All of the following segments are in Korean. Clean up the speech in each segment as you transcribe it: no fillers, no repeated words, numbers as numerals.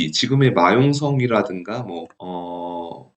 저기 지금의 마용성이라든가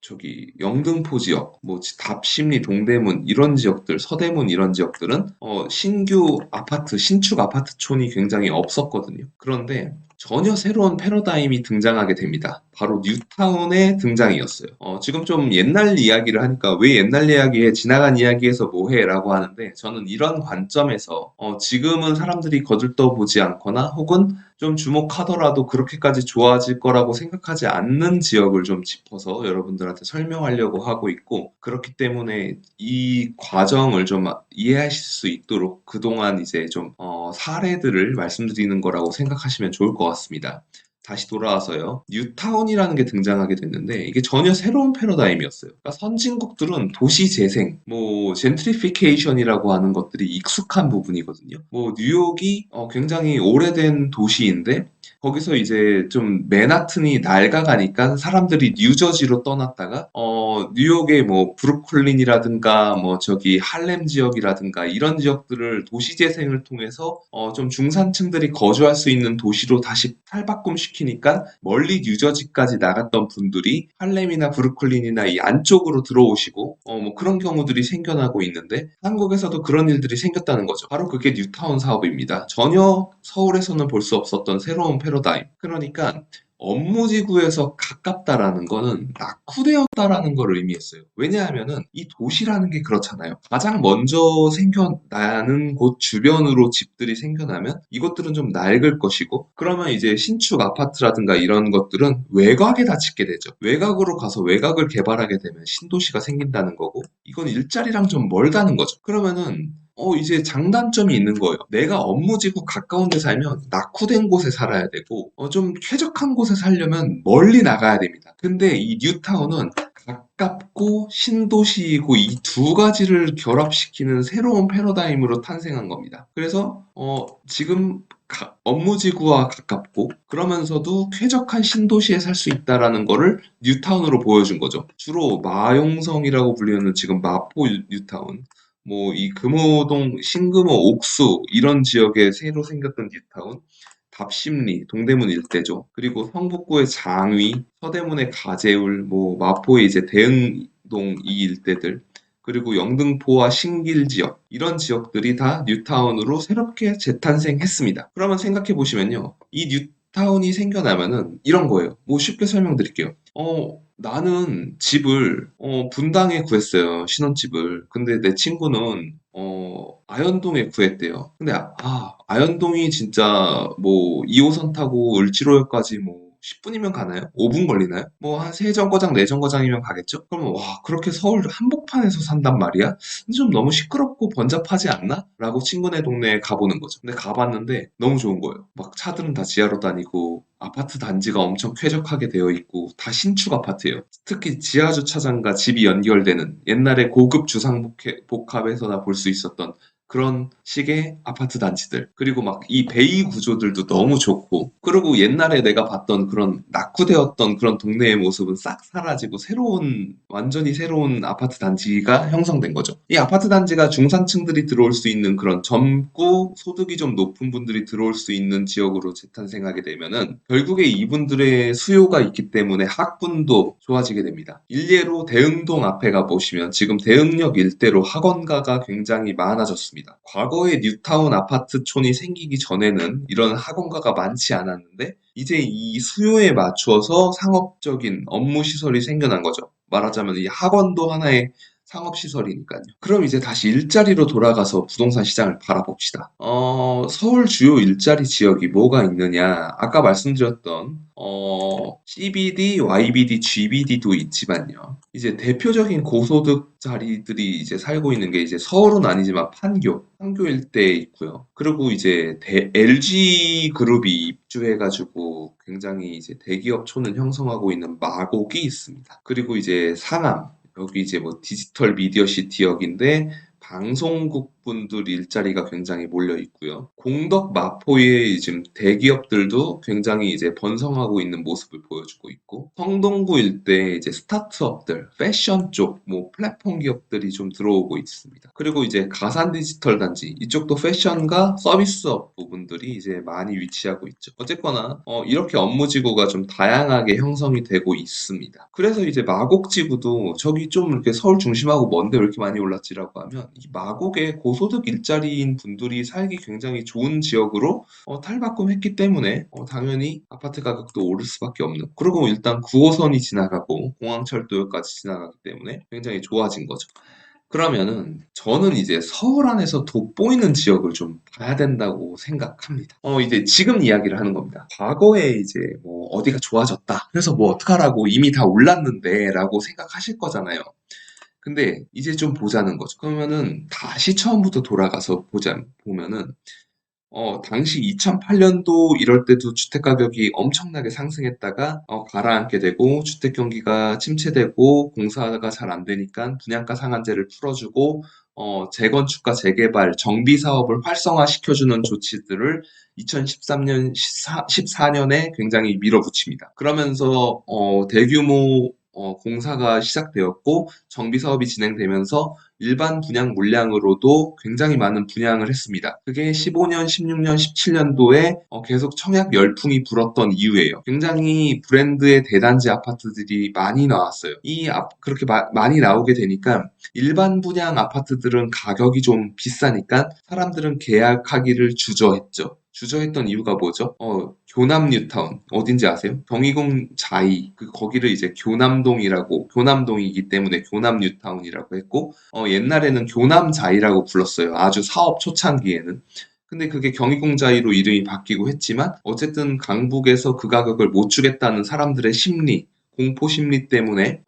저기 영등포 지역, 뭐 답심리, 동대문 이런 지역들, 서대문 이런 지역들은 신규 아파트, 신축 아파트촌이 굉장히 없었거든요. 그런데 전혀 새로운 패러다임이 등장하게 됩니다. 바로 뉴타운의 등장이었어요. 지금 좀 옛날 이야기를 하니까 왜 옛날 이야기에 지나간 이야기에서 뭐해? 라고 하는데 저는 이런 관점에서 지금은 사람들이 거들떠보지 않거나 혹은 좀 주목하더라도 그렇게까지 좋아질 거라고 생각하지 않는 지역을 좀 짚어서 여러분들한테 설명하려고 하고 있고, 그렇기 때문에 이 과정을 좀 이해하실 수 있도록 그동안 이제 좀 사례들을 말씀드리는 거라고 생각하시면 좋을 것 같습니다. 다시 돌아와서요. 뉴타운이라는 게 등장하게 됐는데 이게 전혀 새로운 패러다임이었어요. 그러니까 선진국들은 도시 재생, 뭐 젠트리피케이션이라고 하는 것들이 익숙한 부분이거든요. 뭐 뉴욕이 굉장히 오래된 도시인데 거기서 이제 좀 맨하튼이 낡아가니까 사람들이 뉴저지로 떠났다가 뉴욕의 뭐 브루클린이라든가 뭐 저기 할렘 지역이라든가 이런 지역들을 도시 재생을 통해서 좀 중산층들이 거주할 수 있는 도시로 다시 탈바꿈시키니까 멀리 뉴저지까지 나갔던 분들이 할렘이나 브루클린이나 이 안쪽으로 들어오시고 뭐 그런 경우들이 생겨나고 있는데 한국에서도 그런 일들이 생겼다는 거죠. 바로 그게 뉴타운 사업입니다. 전혀 서울에서는 볼 수 없었던 새로운 패러다임. 그러니까 업무지구에서 가깝다라는 거는 낙후되었다라는 걸 의미했어요. 왜냐하면은 이 도시라는 게 그렇잖아요. 가장 먼저 생겨나는 곳 주변으로 집들이 생겨나면 이것들은 좀 낡을 것이고, 그러면 이제 신축 아파트라든가 이런 것들은 외곽에다 짓게 되죠. 외곽으로 가서 외곽을 개발하게 되면 신도시가 생긴다는 거고, 이건 일자리랑 좀 멀다는 거죠. 그러면은 이제 장단점이 있는 거예요. 내가 업무지구 가까운 데 살면 낙후된 곳에 살아야 되고, 좀 쾌적한 곳에 살려면 멀리 나가야 됩니다. 근데 이 뉴타운은 가깝고 신도시이고 이 두 가지를 결합시키는 새로운 패러다임으로 탄생한 겁니다. 그래서 지금 업무지구와 가깝고 그러면서도 쾌적한 신도시에 살 수 있다라는 거를 뉴타운으로 보여준 거죠. 주로 마용성이라고 불리는 지금 마포 뉴타운, 뭐 이 금호동, 신금호, 옥수 이런 지역에 새로 생겼던 뉴타운, 답심리, 동대문 일대죠. 그리고 성북구의 장위, 서대문의 가재울, 뭐 마포의 이제 대흥동 이 일대들, 그리고 영등포와 신길 지역 이런 지역들이 다 뉴타운으로 새롭게 재탄생했습니다. 그러면 생각해 보시면요, 이 뉴타운이 생겨나면은 이런 거예요. 뭐 쉽게 설명드릴게요. 나는 집을 분당에 구했어요. 신혼집을. 근데 내 친구는 아현동에 구했대요. 근데 아현동이 진짜 뭐 2호선 타고 을지로역까지 뭐 10분이면 가나요? 5분 걸리나요? 뭐 한 3정거장, 4정거장이면 가겠죠? 그러면 와, 그렇게 서울 한복판에서 산단 말이야? 근데 좀 너무 시끄럽고 번잡하지 않나? 라고 친구네 동네에 가보는 거죠. 근데 가봤는데 너무 좋은 거예요. 막 차들은 다 지하로 다니고 아파트 단지가 엄청 쾌적하게 되어 있고 다 신축 아파트예요. 특히 지하 주차장과 집이 연결되는 옛날에 고급 주상복합에서나 볼 수 있었던 그런 식의 아파트 단지들. 그리고 막 이 베이 구조들도 너무 좋고, 그리고 옛날에 내가 봤던 그런 낙후되었던 그런 동네의 모습은 싹 사라지고 완전히 새로운 아파트 단지가 형성된 거죠. 이 아파트 단지가 중산층들이 들어올 수 있는 그런 젊고 소득이 좀 높은 분들이 들어올 수 있는 지역으로 재탄생하게 되면은 결국에 이분들의 수요가 있기 때문에 학군도 좋아지게 됩니다. 일례로 대흥동 앞에 가보시면 지금 대흥역 일대로 학원가가 굉장히 많아졌습니다. 과거에 뉴타운 아파트촌이 생기기 전에는 이런 학원가가 많지 않았는데 이제 이 수요에 맞추어서 상업적인 업무 시설이 생겨난 거죠. 말하자면 이 학원도 하나의 상업시설이니까요. 그럼 이제 다시 일자리로 돌아가서 부동산 시장을 바라봅시다. 서울 주요 일자리 지역이 뭐가 있느냐? 아까 말씀드렸던 CBD, YBD, GBD도 있지만요. 이제 대표적인 고소득 자리들이 이제 살고 있는 게 이제 서울은 아니지만 판교 일대에 있고요. 그리고 이제 LG 그룹이 입주해가지고 굉장히 이제 대기업촌을 형성하고 있는 마곡이 있습니다. 그리고 이제 상암, 여기 이제 뭐 디지털 미디어 시티역인데 방송국 분들 일자리가 굉장히 몰려 있고요. 공덕 마포의 지금 대기업들도 굉장히 이제 번성하고 있는 모습을 보여주고 있고, 성동구 일대에 이제 스타트업들, 패션 쪽, 뭐 플랫폼 기업들이 좀 들어오고 있습니다. 그리고 이제 가산 디지털 단지, 이쪽도 패션과 서비스업 부분들이 이제 많이 위치하고 있죠. 어쨌거나 이렇게 업무 지구가 좀 다양하게 형성이 되고 있습니다. 그래서 이제 마곡지구도 저기 좀 이렇게 서울 중심하고 먼데 왜 이렇게 많이 올랐지라고 하면, 이 마곡에 고소득 일자리인 분들이 살기 굉장히 좋은 지역으로 탈바꿈했기 때문에 당연히 아파트 가격도 오를 수밖에 없는. 그리고 일단 9호선이 지나가고 공항철도까지 지나가기 때문에 굉장히 좋아진 거죠. 그러면은 저는 이제 서울 안에서 돋보이는 지역을 좀 봐야 된다고 생각합니다. 이제 지금 이야기를 하는 겁니다. 과거에 이제 뭐 어디가 좋아졌다, 그래서 뭐 어떡하라고, 이미 다 올랐는데라고 생각하실 거잖아요. 근데 이제 좀 보자는 거죠. 그러면은 다시 처음부터 돌아가서 보면은 당시 2008년도 이럴 때도 주택 가격이 엄청나게 상승했다가 가라앉게 되고, 주택 경기가 침체되고 공사가 잘 안 되니까 분양가 상한제를 풀어주고 재건축과 재개발, 정비 사업을 활성화시켜주는 조치들을 2013년, 14년에 굉장히 밀어붙입니다. 그러면서 대규모 공사가 시작되었고, 정비 사업이 진행되면서 일반 분양 물량으로도 굉장히 많은 분양을 했습니다. 그게 15년, 16년, 17년도에 계속 청약 열풍이 불었던 이유예요. 굉장히 브랜드의 대단지 아파트들이 많이 나왔어요. 그렇게 많이 나오게 되니까 일반 분양 아파트들은 가격이 좀 비싸니까 사람들은 계약하기를 주저했죠. 주저했던 이유가 뭐죠? 교남 뉴타운 어딘지 아세요? 경희궁 자이, 거기를 이제 교남동이기 때문에 교남 뉴타운이라고 했고, 옛날에는 교남 자이라고 불렀어요. 아주 사업 초창기에는. 근데 그게 경희궁 자이로 이름이 바뀌고 했지만, 어쨌든 강북에서 그 가격을 못 주겠다는 사람들의 심리, 공포 심리 때문에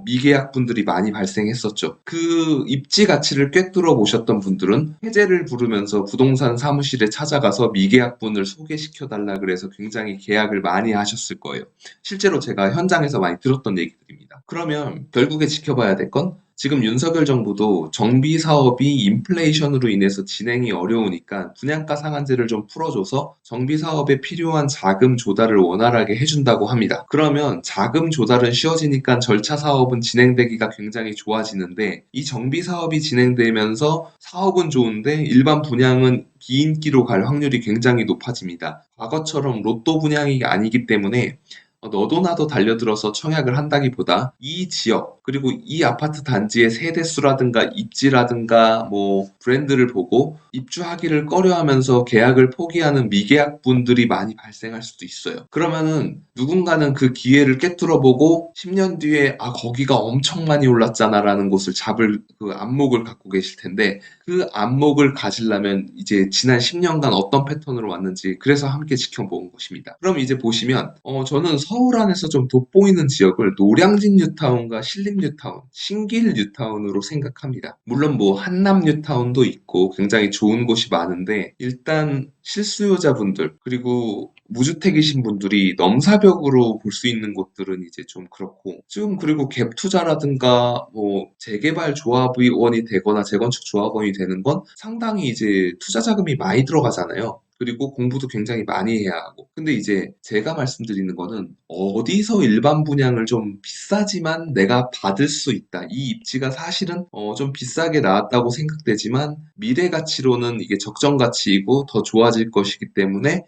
미계약 분들이 많이 발생했었죠. 그 입지 가치를 꿰뚫어 보셨던 분들은 해제를 부르면서 부동산 사무실에 찾아가서 미계약 분을 소개시켜 달라 그래서 굉장히 계약을 많이 하셨을 거예요. 실제로 제가 현장에서 많이 들었던 얘기들입니다. 그러면 결국에 지켜봐야 될 건, 지금 윤석열 정부도 정비 사업이 인플레이션으로 인해서 진행이 어려우니까 분양가 상한제를 좀 풀어줘서 정비 사업에 필요한 자금 조달을 원활하게 해준다고 합니다. 그러면 자금 조달은 쉬워지니까 절차 사업은 진행되기가 굉장히 좋아지는데, 이 정비 사업이 진행되면서 사업은 좋은데 일반 분양은 비인기로 갈 확률이 굉장히 높아집니다. 과거처럼 로또 분양이 아니기 때문에 너도 나도 달려들어서 청약을 한다기보다 이 지역, 그리고 이 아파트 단지의 세대수라든가 입지라든가 뭐 브랜드를 보고 입주하기를 꺼려하면서 계약을 포기하는 미계약 분들이 많이 발생할 수도 있어요. 그러면은 누군가는 그 기회를 꿰뚫어보고 10년 뒤에 거기가 엄청 많이 올랐잖아라는 곳을 잡을 그 안목을 갖고 계실 텐데, 그 안목을 가지려면 이제 지난 10년간 어떤 패턴으로 왔는지, 그래서 함께 지켜본 것입니다. 그럼 이제 보시면 저는 서울 안에서 좀 돋보이는 지역을 노량진 뉴타운과 신림 뉴타운, 신길 뉴타운으로 생각합니다. 물론 뭐 한남 뉴타운도 있고 굉장히 좋은 곳이 많은데, 일단 실수요자분들 그리고 무주택이신 분들이 넘사벽으로 볼 수 있는 곳들은 이제 좀 그렇고, 지금 그리고 갭 투자라든가 뭐 재개발 조합원이 되거나 재건축 조합원이 되는 건 상당히 이제 투자 자금이 많이 들어가잖아요. 그리고 공부도 굉장히 많이 해야 하고. 근데 이제 제가 말씀드리는 거는, 어디서 일반 분양을 좀 비싸지만 내가 받을 수 있다, 이 입지가 사실은 좀 비싸게 나왔다고 생각되지만 미래 가치로는 이게 적정 가치이고 더 좋아질 것이기 때문에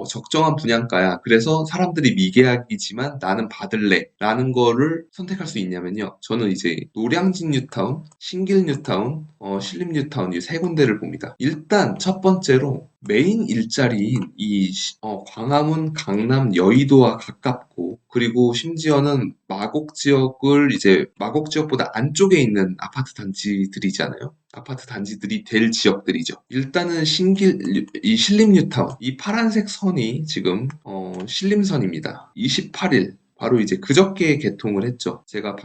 적정한 분양가야, 그래서 사람들이 미계약이지만 나는 받을래 라는 거를 선택할 수 있냐면요, 저는 이제 노량진 뉴타운, 신길 뉴타운, 신림 뉴타운, 이 세 군데를 봅니다. 일단 첫 번째로 메인 일자리인 광화문, 강남, 여의도와 가깝고, 그리고 심지어는 마곡 지역보다 안쪽에 있는 아파트 단지들이잖아요. 아파트 단지들이 될 지역들이죠. 일단은 신림 뉴타운, 이 파란색 선이 지금 신림선입니다. 28일 바로 이제 그저께 개통을 했죠. 제가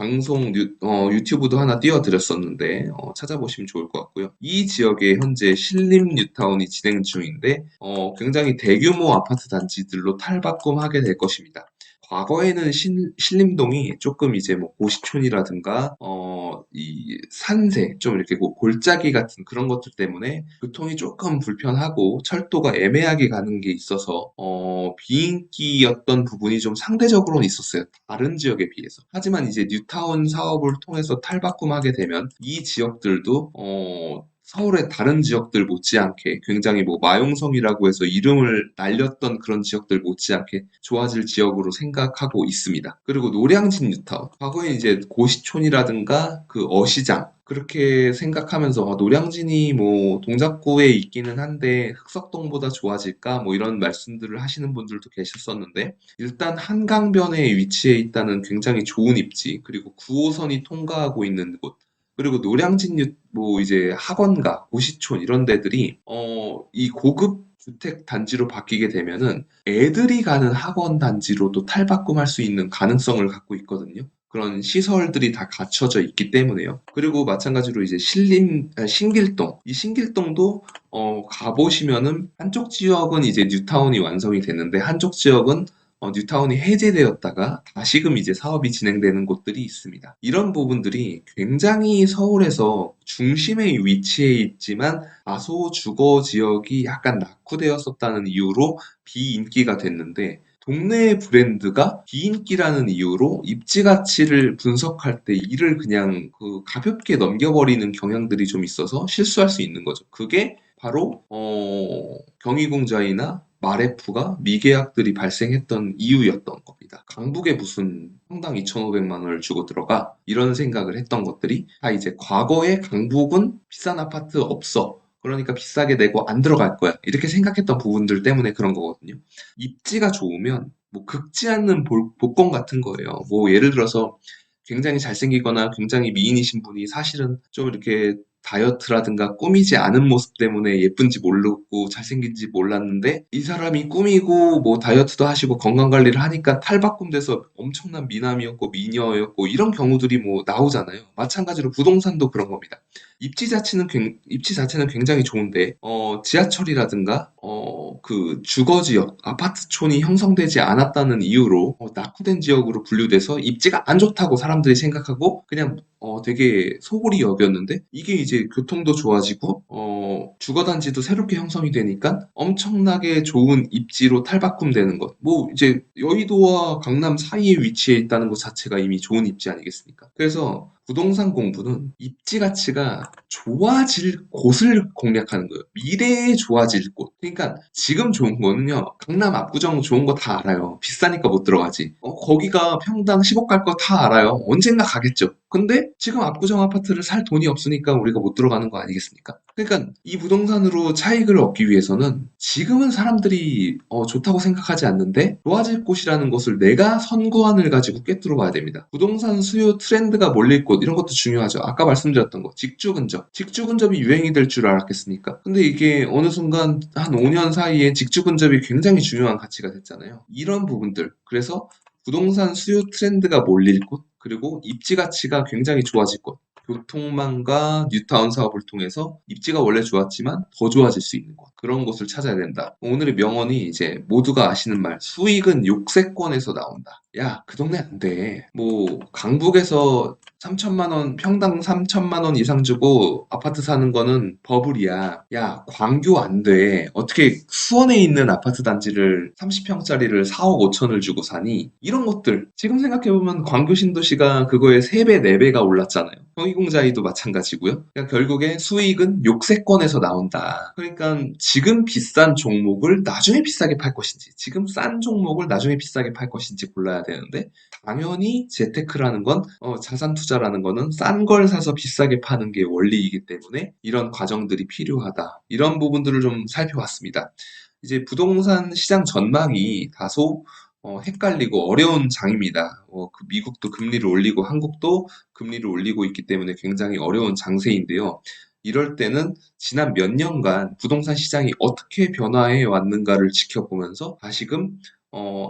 유튜브도 하나 띄워드렸었는데 찾아보시면 좋을 것 같고요. 이 지역에 현재 신림 뉴타운이 진행 중인데 굉장히 대규모 아파트 단지들로 탈바꿈하게 될 것입니다. 과거에는 신림동이 조금 이제 뭐 고시촌이라든가 이 산세 좀 이렇게 골짜기 같은 그런 것들 때문에 교통이 조금 불편하고 철도가 애매하게 가는 게 있어서 비인기였던 부분이 좀 상대적으로는 있었어요. 다른 지역에 비해서. 하지만 이제 뉴타운 사업을 통해서 탈바꿈하게 되면 이 지역들도 서울의 다른 지역들 못지않게 굉장히 뭐 마용성이라고 해서 이름을 날렸던 그런 지역들 못지않게 좋아질 지역으로 생각하고 있습니다. 그리고 노량진 뉴타운. 과거에 이제 고시촌이라든가 그 어시장 그렇게 생각하면서 노량진이 뭐 동작구에 있기는 한데 흑석동보다 좋아질까 뭐 이런 말씀들을 하시는 분들도 계셨었는데 일단 한강변에 위치해 있다는 굉장히 좋은 입지 그리고 9호선이 통과하고 있는 곳 그리고 노량진 뭐 이제 학원가, 고시촌 이런 데들이 이 고급 주택 단지로 바뀌게 되면은 애들이 가는 학원 단지로도 탈바꿈할 수 있는 가능성을 갖고 있거든요. 그런 시설들이 다 갖춰져 있기 때문에요. 그리고 마찬가지로 이제 신길동. 이 신길동도 가보시면은 한쪽 지역은 이제 뉴타운이 완성이 됐는데 한쪽 지역은 뉴타운이 해제되었다가 다시금 이제 사업이 진행되는 곳들이 있습니다. 이런 부분들이 굉장히 서울에서 중심에 위치해 있지만 다소 주거 지역이 약간 낙후되었었다는 이유로 비인기가 됐는데 동네의 브랜드가 비인기라는 이유로 입지 가치를 분석할 때 이를 그냥 그 가볍게 넘겨버리는 경향들이 좀 있어서 실수할 수 있는 거죠. 그게 바로 경희궁자이나 마레프가 미계약들이 발생했던 이유였던 겁니다. 강북에 무슨 평당 2,500만 원을 주고 들어가 이런 생각을 했던 것들이 다 이제 과거에 강북은 비싼 아파트 없어. 그러니까 비싸게 내고 안 들어갈 거야. 이렇게 생각했던 부분들 때문에 그런 거거든요. 입지가 좋으면 뭐 긁지 않는 복권 같은 거예요. 뭐 예를 들어서 굉장히 잘생기거나 굉장히 미인이신 분이 사실은 좀 이렇게 다이어트라든가 꾸미지 않은 모습 때문에 예쁜지 모르고 잘생긴지 몰랐는데 이 사람이 꾸미고 뭐 다이어트도 하시고 건강관리를 하니까 탈바꿈돼서 엄청난 미남이었고 미녀였고 이런 경우들이 뭐 나오잖아요. 마찬가지로 부동산도 그런 겁니다. 입지 자체는 굉장히 좋은데 지하철이라든가 그 주거지역 아파트촌이 형성되지 않았다는 이유로 낙후된 지역으로 분류돼서 입지가 안 좋다고 사람들이 생각하고 그냥 되게 소홀히 여겼는데 이게 이제 교통도 좋아지고 주거단지도 새롭게 형성이 되니까 엄청나게 좋은 입지로 탈바꿈되는 것. 뭐 이제 여의도와 강남 사이에 위치해 있다는 것 자체가 이미 좋은 입지 아니겠습니까? 그래서 부동산 공부는 입지 가치가 좋아질 곳을 공략하는 거예요. 미래에 좋아질 곳. 그러니까 지금 좋은 거는요. 강남 압구정 좋은 거 다 알아요. 비싸니까 못 들어가지. 거기가 평당 10억 갈 거 다 알아요. 언젠가 가겠죠. 근데 지금 압구정 아파트를 살 돈이 없으니까 우리가 못 들어가는 거 아니겠습니까? 그러니까 이 부동산으로 차익을 얻기 위해서는 지금은 사람들이 좋다고 생각하지 않는데 좋아질 곳이라는 것을 내가 선구안을 가지고 꿰뚫어 봐야 됩니다. 부동산 수요 트렌드가 몰릴 곳 이런 것도 중요하죠. 아까 말씀드렸던 거 직주 근접. 직주 근접이 유행이 될 줄 알았겠습니까? 근데 이게 어느 순간 한 5년 사이에 직주 근접이 굉장히 중요한 가치가 됐잖아요. 이런 부분들. 그래서 부동산 수요 트렌드가 몰릴 곳 그리고 입지 가치가 굉장히 좋아질 것. 교통망과 뉴타운 사업을 통해서 입지가 원래 좋았지만 더 좋아질 수 있는 곳. 그런 곳을 찾아야 된다. 오늘의 명언이 이제 모두가 아시는 말. 수익은 욕세권에서 나온다. 야, 그 동네 안 돼. 뭐 강북에서 3천만 원, 평당 3천만 원 이상 주고 아파트 사는 거는 버블이야. 야, 광교 안 돼. 어떻게 수원에 있는 아파트 단지를 30평짜리를 4억 5천을 주고 사니? 이런 것들. 지금 생각해보면 광교 신도시가 그거에 3배, 4배가 올랐잖아요. 경희궁자이도 마찬가지고요. 그러니까 결국에 수익은 욕세권에서 나온다. 그러니까 지금 비싼 종목을 나중에 비싸게 팔 것인지, 지금 싼 종목을 나중에 비싸게 팔 것인지 골라야 되는데 당연히 재테크라는 건 자산 투자라는 거는 싼 걸 사서 비싸게 파는 게 원리이기 때문에 이런 과정들이 필요하다. 이런 부분들을 좀 살펴봤습니다. 이제 부동산 시장 전망이 다소 헷갈리고 어려운 장입니다. 그 미국도 금리를 올리고 한국도 금리를 올리고 있기 때문에 굉장히 어려운 장세인데요. 이럴 때는 지난 몇 년간 부동산 시장이 어떻게 변화해 왔는가를 지켜보면서 다시금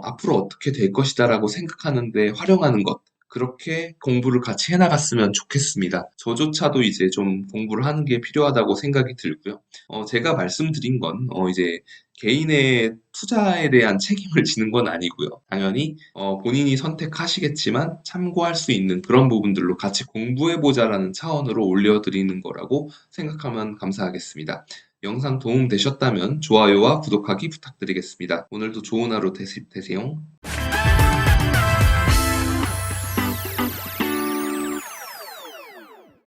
앞으로 어떻게 될 것이다라고 생각하는데 활용하는 것. 그렇게 공부를 같이 해나갔으면 좋겠습니다. 저조차도 이제 좀 공부를 하는 게 필요하다고 생각이 들고요. 제가 말씀드린 건 이제 개인의 투자에 대한 책임을 지는 건 아니고요. 당연히 본인이 선택하시겠지만 참고할 수 있는 그런 부분들로 같이 공부해보자라는 차원으로 올려드리는 거라고 생각하면 감사하겠습니다. 영상 도움 되셨다면 좋아요와 구독하기 부탁드리겠습니다. 오늘도 좋은 하루 되세요.